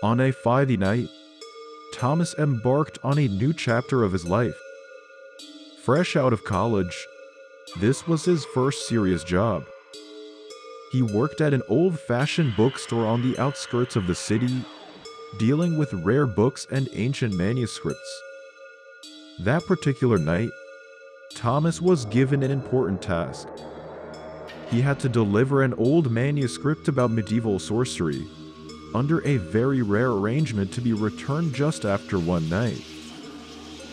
On a Friday night, Thomas embarked on a new chapter of his life. Fresh out of college, this was his first serious job. He worked at an old-fashioned bookstore on the outskirts of the city, dealing with rare books and ancient manuscripts. That particular night, Thomas was given an important task. He had to deliver an old manuscript about medieval sorcery, under a very rare arrangement to be returned just after one night.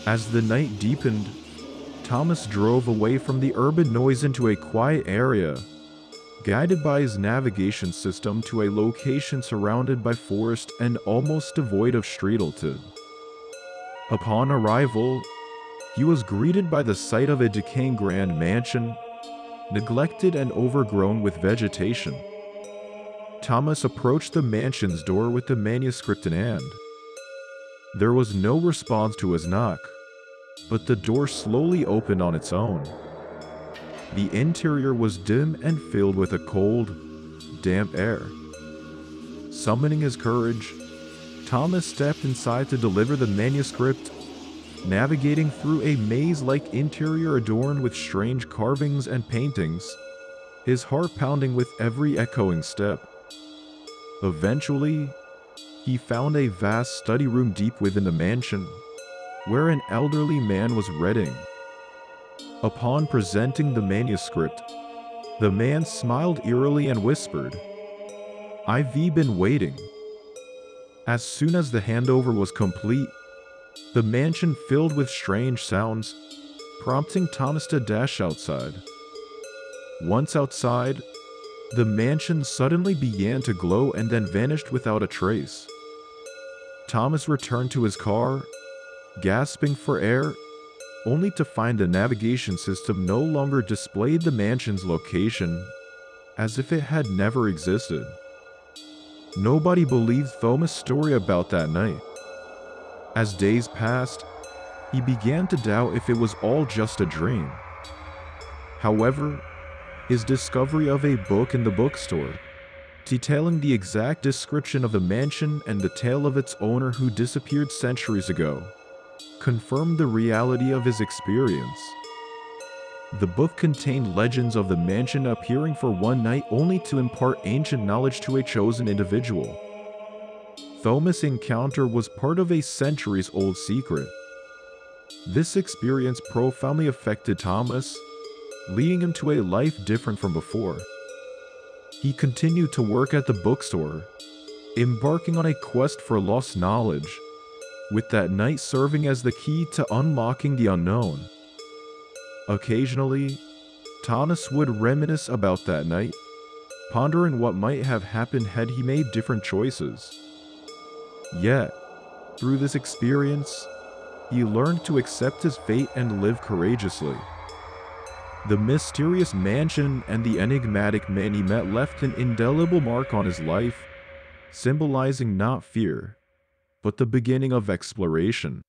As the night deepened, Thomas drove away from the urban noise into a quiet area, guided by his navigation system to a location surrounded by forest and almost devoid of street lighting. Upon arrival, he was greeted by the sight of a decaying grand mansion, neglected and overgrown with vegetation. Thomas approached the mansion's door with the manuscript in hand. There was no response to his knock, but the door slowly opened on its own. The interior was dim and filled with a cold, damp air. Summoning his courage, Thomas stepped inside to deliver the manuscript, navigating through a maze-like interior adorned with strange carvings and paintings, his heart pounding with every echoing step. Eventually, he found a vast study room deep within the mansion, where an elderly man was reading. Upon presenting the manuscript, the man smiled eerily and whispered, "I've been waiting." As soon as the handover was complete, the mansion filled with strange sounds, prompting Thomas to dash outside. Once outside, the mansion suddenly began to glow and then vanished without a trace. Thomas returned to his car, gasping for air, only to find the navigation system no longer displayed the mansion's location, as if it had never existed. Nobody believed Thomas' story about that night. As days passed, he began to doubt if it was all just a dream. However, his discovery of a book in the bookstore, detailing the exact description of the mansion and the tale of its owner who disappeared centuries ago, confirmed the reality of his experience. The book contained legends of the mansion appearing for one night only to impart ancient knowledge to a chosen individual. Thomas' encounter was part of a centuries-old secret. This experience profoundly affected Thomas, leading him to a life different from before. He continued to work at the bookstore, embarking on a quest for lost knowledge, with that night serving as the key to unlocking the unknown. Occasionally, Thomas would reminisce about that night, pondering what might have happened had he made different choices. Yet, through this experience, he learned to accept his fate and live courageously. The mysterious mansion and the enigmatic man he met left an indelible mark on his life, symbolizing not fear, but the beginning of exploration.